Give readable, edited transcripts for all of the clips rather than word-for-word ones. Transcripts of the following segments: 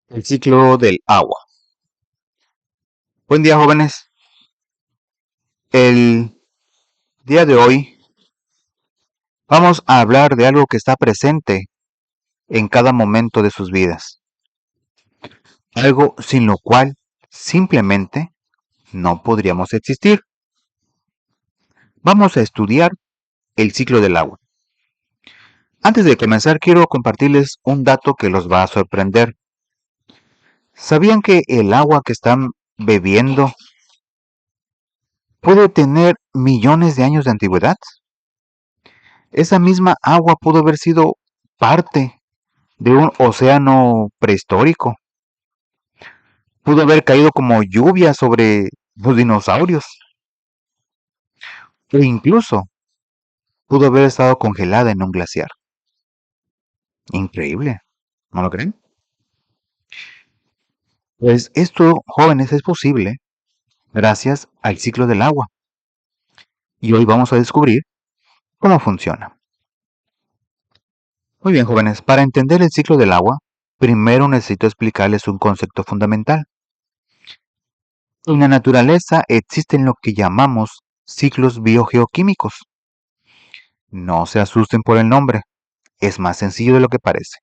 El ciclo del agua. Buen día, jóvenes. El día de hoy vamos a hablar de algo que está presente en cada momento de sus vidas. Algo sin lo cual simplemente no podríamos existir. Vamos a estudiar el ciclo del agua. Antes de comenzar, quiero compartirles un dato que los va a sorprender. ¿Sabían que el agua que están bebiendo puede tener millones de años de antigüedad? Esa misma agua pudo haber sido parte de un océano prehistórico. Pudo haber caído como lluvia sobre los dinosaurios. O incluso pudo haber estado congelada en un glaciar. Increíble, ¿no lo creen? Pues esto, jóvenes, es posible gracias al ciclo del agua. Y hoy vamos a descubrir cómo funciona. Muy bien, jóvenes, para entender el ciclo del agua, primero necesito explicarles un concepto fundamental. En la naturaleza existen lo que llamamos ciclos biogeoquímicos. No se asusten por el nombre, es más sencillo de lo que parece.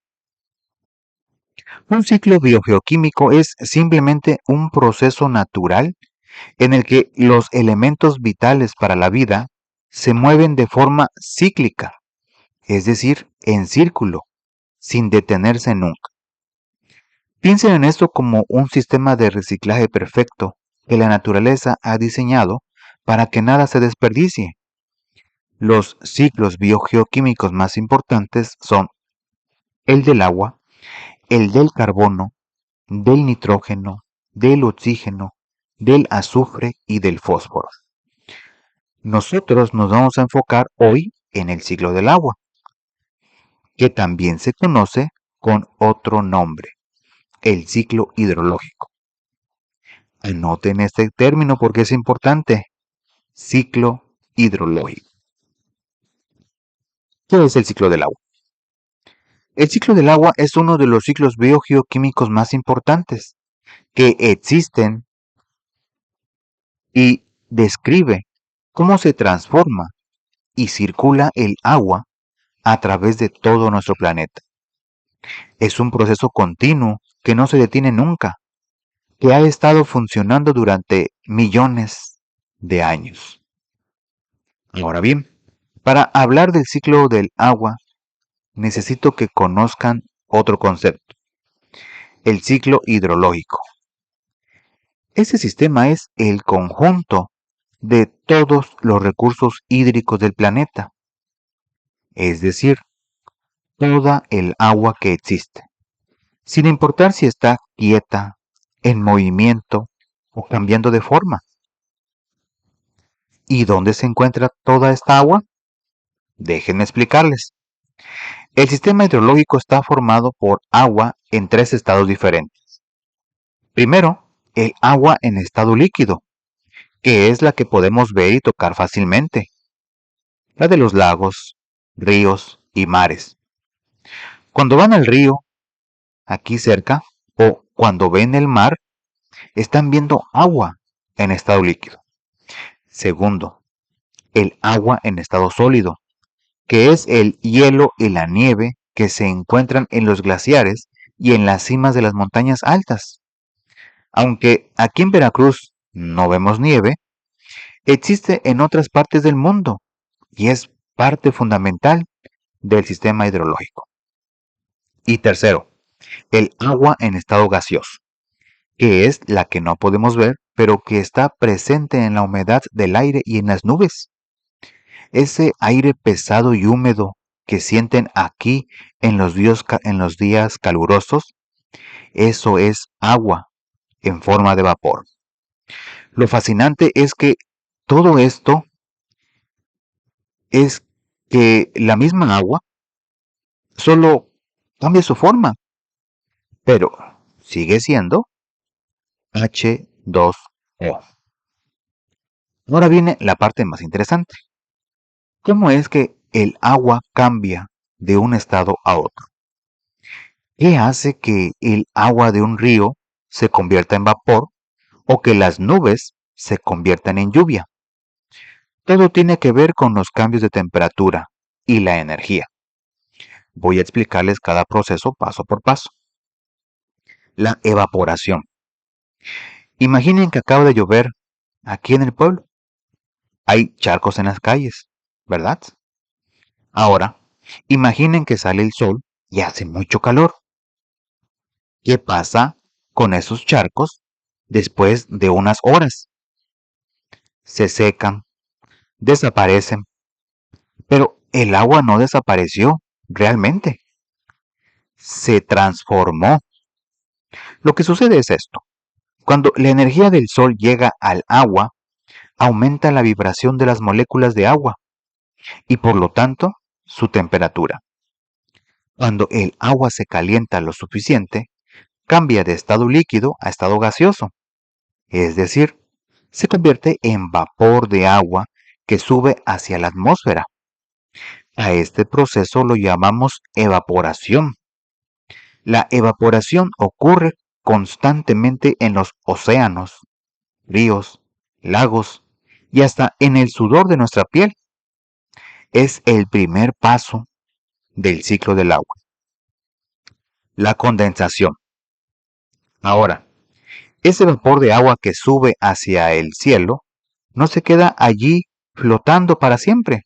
Un ciclo biogeoquímico es simplemente un proceso natural en el que los elementos vitales para la vida se mueven de forma cíclica, es decir, en círculo, sin detenerse nunca. Piensen en esto como un sistema de reciclaje perfecto que la naturaleza ha diseñado para que nada se desperdicie. Los ciclos biogeoquímicos más importantes son el del agua, el del carbono, del nitrógeno, del oxígeno, del azufre y del fósforo. Nosotros nos vamos a enfocar hoy en el ciclo del agua, que también se conoce con otro nombre, el ciclo hidrológico. Anoten este término porque es importante, ciclo hidrológico. ¿Qué es el ciclo del agua? El ciclo del agua es uno de los ciclos biogeoquímicos más importantes que existen y describe cómo se transforma y circula el agua a través de todo nuestro planeta. Es un proceso continuo que no se detiene nunca, que ha estado funcionando durante millones de años. Ahora bien, para hablar del ciclo del agua, necesito que conozcan otro concepto, el ciclo hidrológico. Este sistema es el conjunto de todos los recursos hídricos del planeta, es decir, toda el agua que existe, sin importar si está quieta, en movimiento o cambiando de forma. ¿Y dónde se encuentra toda esta agua? Déjenme explicarles. El sistema hidrológico está formado por agua en tres estados diferentes. Primero, el agua en estado líquido, que es la que podemos ver y tocar fácilmente, la de los lagos, ríos y mares. Cuando van al río, aquí cerca, o cuando ven el mar, están viendo agua en estado líquido. Segundo, el agua en estado sólido, que es el hielo y la nieve que se encuentran en los glaciares y en las cimas de las montañas altas. Aunque aquí en Veracruz no vemos nieve, existe en otras partes del mundo y es parte fundamental del sistema hidrológico. Y tercero, el agua en estado gaseoso, que es la que no podemos ver, pero que está presente en la humedad del aire y en las nubes. Ese aire pesado y húmedo que sienten aquí en los días calurosos, eso es agua en forma de vapor. Lo fascinante es que todo esto es que la misma agua solo cambia su forma, pero sigue siendo H2O. Ahora viene la parte más interesante. ¿Cómo es que el agua cambia de un estado a otro? ¿Qué hace que el agua de un río se convierta en vapor o que las nubes se conviertan en lluvia? Todo tiene que ver con los cambios de temperatura y la energía. Voy a explicarles cada proceso paso por paso. La evaporación. Imaginen que acaba de llover aquí en el pueblo. Hay charcos en las calles, ¿verdad? Ahora, imaginen que sale el sol y hace mucho calor. ¿Qué pasa con esos charcos después de unas horas? Se secan, desaparecen, pero el agua no desapareció realmente, se transformó. Lo que sucede es esto. Cuando la energía del sol llega al agua, aumenta la vibración de las moléculas de agua y por lo tanto su temperatura. Cuando el agua se calienta lo suficiente, cambia de estado líquido a estado gaseoso, es decir, se convierte en vapor de agua que sube hacia la atmósfera. A este proceso lo llamamos evaporación. La evaporación ocurre constantemente en los océanos, ríos, lagos y hasta en el sudor de nuestra piel. Es el primer paso del ciclo del agua. La condensación. Ahora, ese vapor de agua que sube hacia el cielo no se queda allí flotando para siempre.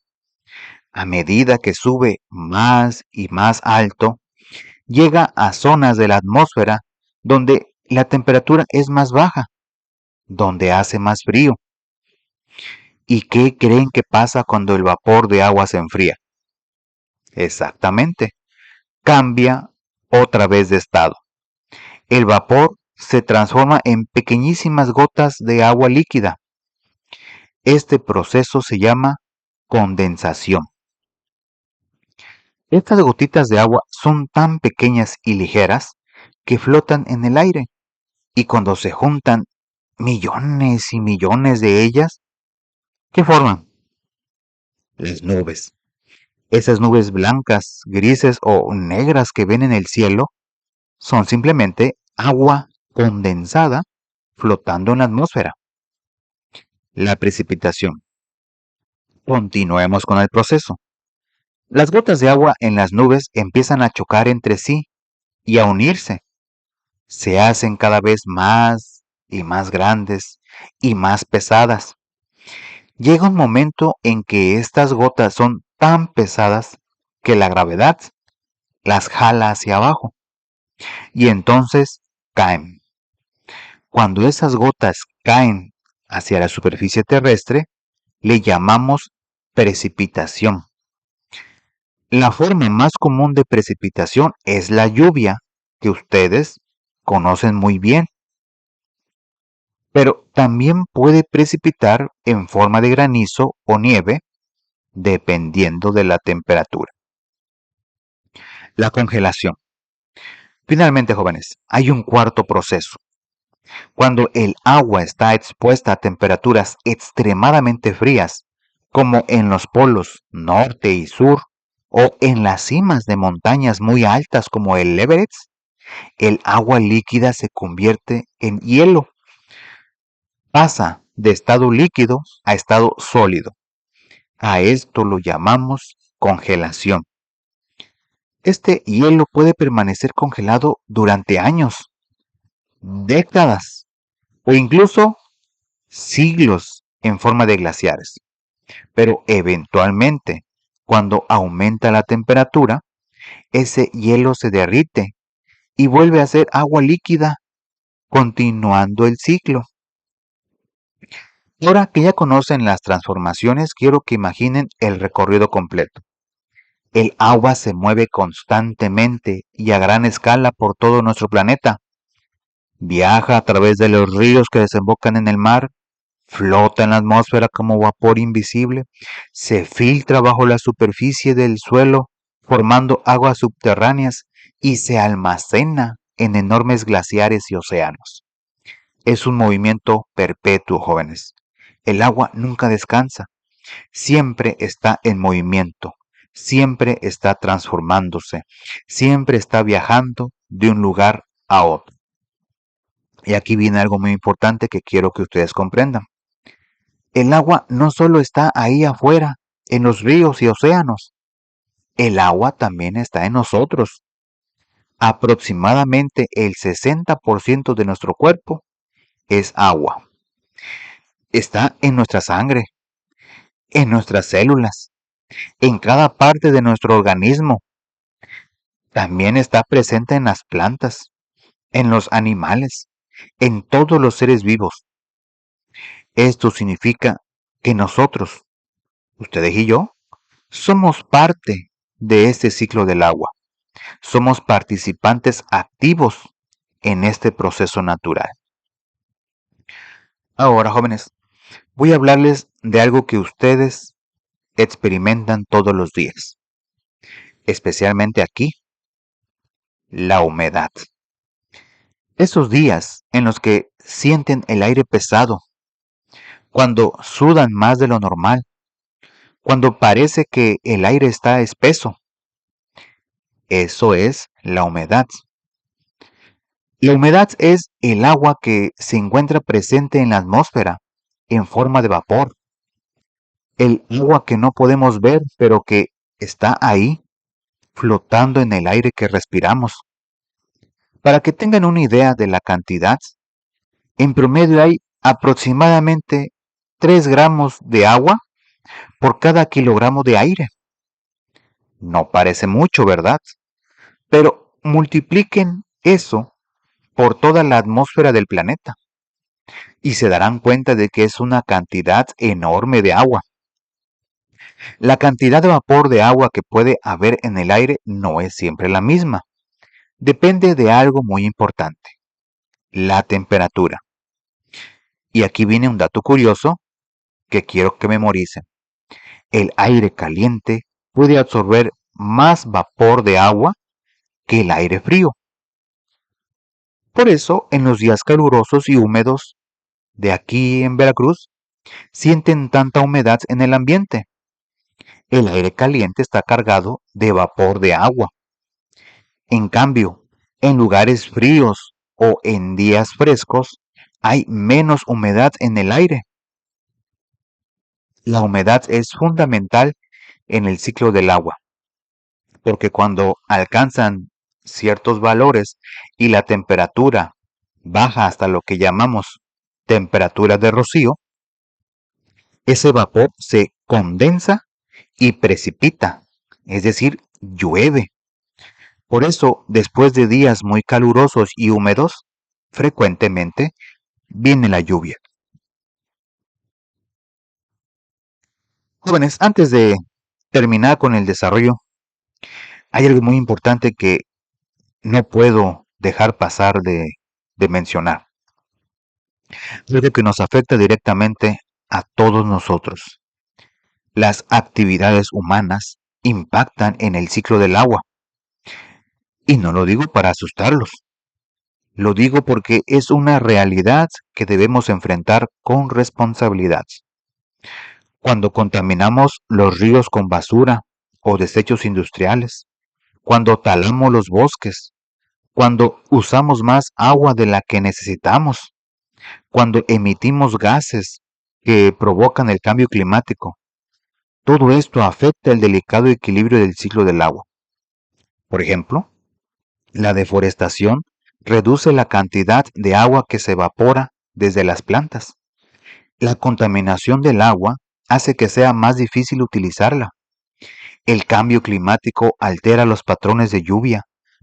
A medida que sube más y más alto, llega a zonas de la atmósfera donde la temperatura es más baja, donde hace más frío. ¿Y qué creen que pasa cuando el vapor de agua se enfría? Exactamente, cambia otra vez de estado. El vapor se transforma en pequeñísimas gotas de agua líquida. Este proceso se llama condensación. Estas gotitas de agua son tan pequeñas y ligeras que flotan en el aire y cuando se juntan millones y millones de ellas, ¿qué forman? Las nubes. Esas nubes blancas, grises o negras que ven en el cielo son simplemente agua condensada flotando en la atmósfera. La precipitación. Continuemos con el proceso. Las gotas de agua en las nubes empiezan a chocar entre sí y a unirse. Se hacen cada vez más y más grandes y más pesadas. Llega un momento en que estas gotas son tan pesadas que la gravedad las jala hacia abajo y entonces caen. Cuando esas gotas caen hacia la superficie terrestre, le llamamos precipitación. La forma más común de precipitación es la lluvia, que ustedes conocen muy bien, pero también puede precipitar en forma de granizo o nieve, dependiendo de la temperatura. La congelación. Finalmente, jóvenes, hay un cuarto proceso. Cuando el agua está expuesta a temperaturas extremadamente frías, como en los polos norte y sur, o en las cimas de montañas muy altas como el Everest, el agua líquida se convierte en hielo. Pasa de estado líquido a estado sólido. A esto lo llamamos congelación. Este hielo puede permanecer congelado durante años, décadas o incluso siglos en forma de glaciares. Pero eventualmente, cuando aumenta la temperatura, ese hielo se derrite y vuelve a ser agua líquida, continuando el ciclo. Ahora que ya conocen las transformaciones, quiero que imaginen el recorrido completo. El agua se mueve constantemente y a gran escala por todo nuestro planeta. Viaja a través de los ríos que desembocan en el mar, flota en la atmósfera como vapor invisible, se filtra bajo la superficie del suelo formando aguas subterráneas y se almacena en enormes glaciares y océanos. Es un movimiento perpetuo, jóvenes. El agua nunca descansa, siempre está en movimiento, siempre está transformándose, siempre está viajando de un lugar a otro. Y aquí viene algo muy importante que quiero que ustedes comprendan. El agua no solo está ahí afuera, en los ríos y océanos. El agua también está en nosotros. Aproximadamente el 60% de nuestro cuerpo es agua. Está en nuestra sangre, en nuestras células, en cada parte de nuestro organismo. También está presente en las plantas, en los animales, en todos los seres vivos. Esto significa que nosotros, ustedes y yo, somos parte de este ciclo del agua. Somos participantes activos en este proceso natural. Ahora, jóvenes, voy a hablarles de algo que ustedes experimentan todos los días, especialmente aquí, la humedad. Esos días en los que sienten el aire pesado, cuando sudan más de lo normal, cuando parece que el aire está espeso, eso es la humedad. La humedad es el agua que se encuentra presente en la atmósfera en forma de vapor. El agua que no podemos ver, pero que está ahí, flotando en el aire que respiramos. Para que tengan una idea de la cantidad, en promedio hay aproximadamente 3 gramos de agua por cada kilogramo de aire. No parece mucho, ¿verdad? Pero multipliquen eso por toda la atmósfera del planeta y se darán cuenta de que es una cantidad enorme de agua. La cantidad de vapor de agua que puede haber en el aire no es siempre la misma. Depende de algo muy importante, la temperatura. Y aquí viene un dato curioso que quiero que memoricen. El aire caliente puede absorber más vapor de agua que el aire frío. Por eso, en los días calurosos y húmedos de aquí en Veracruz, sienten tanta humedad en el ambiente. El aire caliente está cargado de vapor de agua. En cambio, en lugares fríos o en días frescos, hay menos humedad en el aire. La humedad es fundamental en el ciclo del agua, porque cuando alcanzan ciertos valores y la temperatura baja hasta lo que llamamos temperatura de rocío, ese vapor se condensa y precipita, es decir, llueve. Por eso, después de días muy calurosos y húmedos, frecuentemente viene la lluvia. Jóvenes, antes de terminar con el desarrollo, hay algo muy importante que no puedo dejar pasar de mencionar. Algo que nos afecta directamente a todos nosotros. Las actividades humanas impactan en el ciclo del agua. Y no lo digo para asustarlos. Lo digo porque es una realidad que debemos enfrentar con responsabilidad. Cuando contaminamos los ríos con basura o desechos industriales, cuando talamos los bosques, cuando usamos más agua de la que necesitamos, cuando emitimos gases que provocan el cambio climático, todo esto afecta el delicado equilibrio del ciclo del agua. Por ejemplo, la deforestación reduce la cantidad de agua que se evapora desde las plantas. La contaminación del agua hace que sea más difícil utilizarla. El cambio climático altera los patrones de lluvia,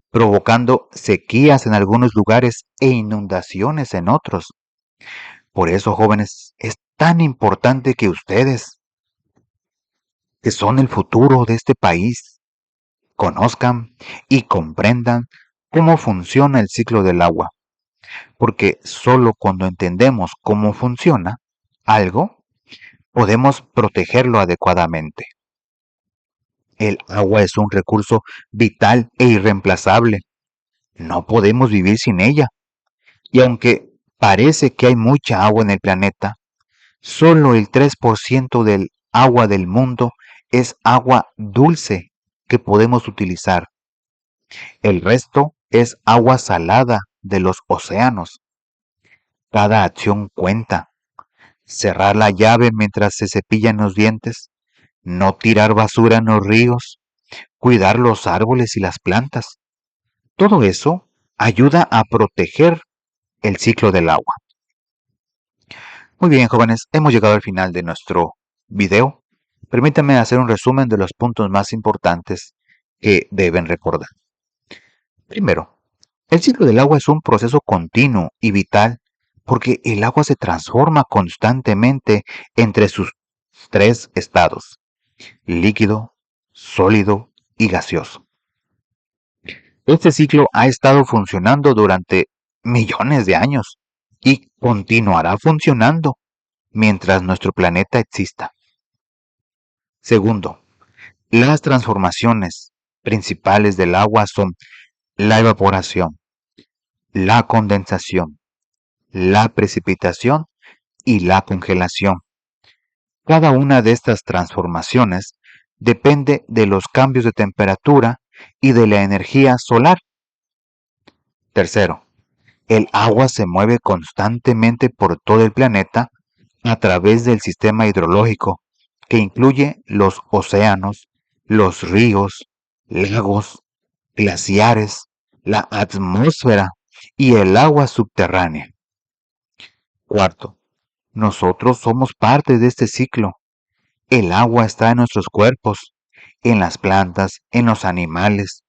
provocando sequías en algunos lugares e inundaciones en otros. Por eso, jóvenes, es tan importante que ustedes, que son el futuro de este país, conozcan y comprendan cómo funciona el ciclo del agua. Porque solo cuando entendemos cómo funciona algo, podemos protegerlo adecuadamente. El agua es un recurso vital e irreemplazable. No podemos vivir sin ella. Y aunque parece que hay mucha agua en el planeta, solo el 3% del agua del mundo es agua dulce que podemos utilizar. El resto es agua salada de los océanos. Cada acción cuenta. Cerrar la llave mientras se cepillan los dientes, no tirar basura en los ríos, cuidar los árboles y las plantas. Todo eso ayuda a proteger el ciclo del agua. Muy bien, jóvenes, hemos llegado al final de nuestro video. Permítanme hacer un resumen de los puntos más importantes que deben recordar. Primero, el ciclo del agua es un proceso continuo y vital porque el agua se transforma constantemente entre sus tres estados: líquido, sólido y gaseoso. Este ciclo ha estado funcionando durante millones de años y continuará funcionando mientras nuestro planeta exista. Segundo, las transformaciones principales del agua son la evaporación, la condensación, la precipitación y la congelación. Cada una de estas transformaciones depende de los cambios de temperatura y de la energía solar. Tercero, el agua se mueve constantemente por todo el planeta a través del sistema hidrológico, que incluye los océanos, los ríos, lagos, glaciares, la atmósfera y el agua subterránea. Cuarto, nosotros somos parte de este ciclo. El agua está en nuestros cuerpos, en las plantas, en los animales.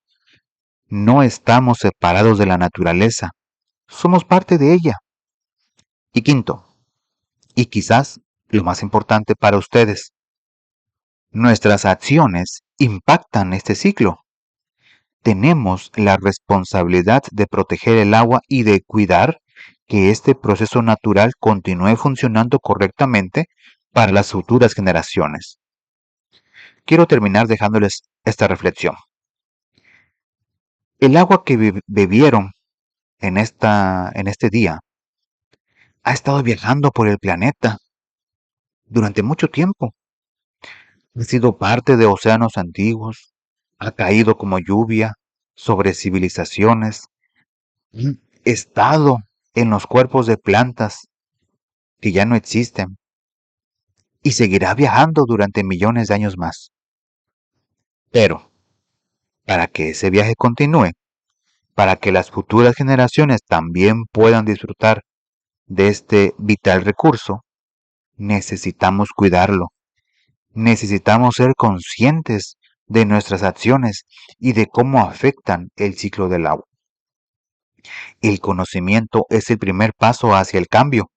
No estamos separados de la naturaleza, somos parte de ella. Y quinto, y quizás lo más importante para ustedes, nuestras acciones impactan este ciclo. Tenemos la responsabilidad de proteger el agua y de cuidar que este proceso natural continúe funcionando correctamente para las futuras generaciones. Quiero terminar dejándoles esta reflexión. El agua que bebieron en este día ha estado viajando por el planeta durante mucho tiempo. Ha sido parte de océanos antiguos, ha caído como lluvia sobre civilizaciones, ha estado en los cuerpos de plantas que ya no existen y seguirá viajando durante millones de años más. Pero, para que ese viaje continúe, para que las futuras generaciones también puedan disfrutar de este vital recurso, necesitamos cuidarlo. Necesitamos ser conscientes de nuestras acciones y de cómo afectan el ciclo del agua. El conocimiento es el primer paso hacia el cambio.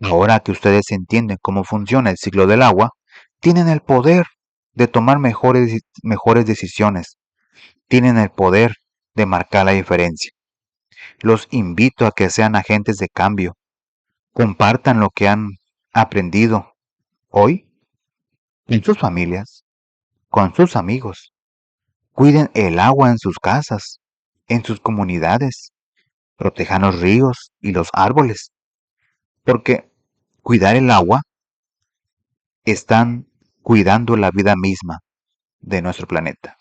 Ahora que ustedes entienden cómo funciona el ciclo del agua, tienen el poder de tomar mejores decisiones. Tienen el poder de marcar la diferencia. Los invito a que sean agentes de cambio. Compartan lo que han aprendido hoy en sus familias, con sus amigos. Cuiden el agua en sus casas, en sus comunidades. Protejan los ríos y los árboles. Porque cuidar el agua están cuidando la vida misma de nuestro planeta.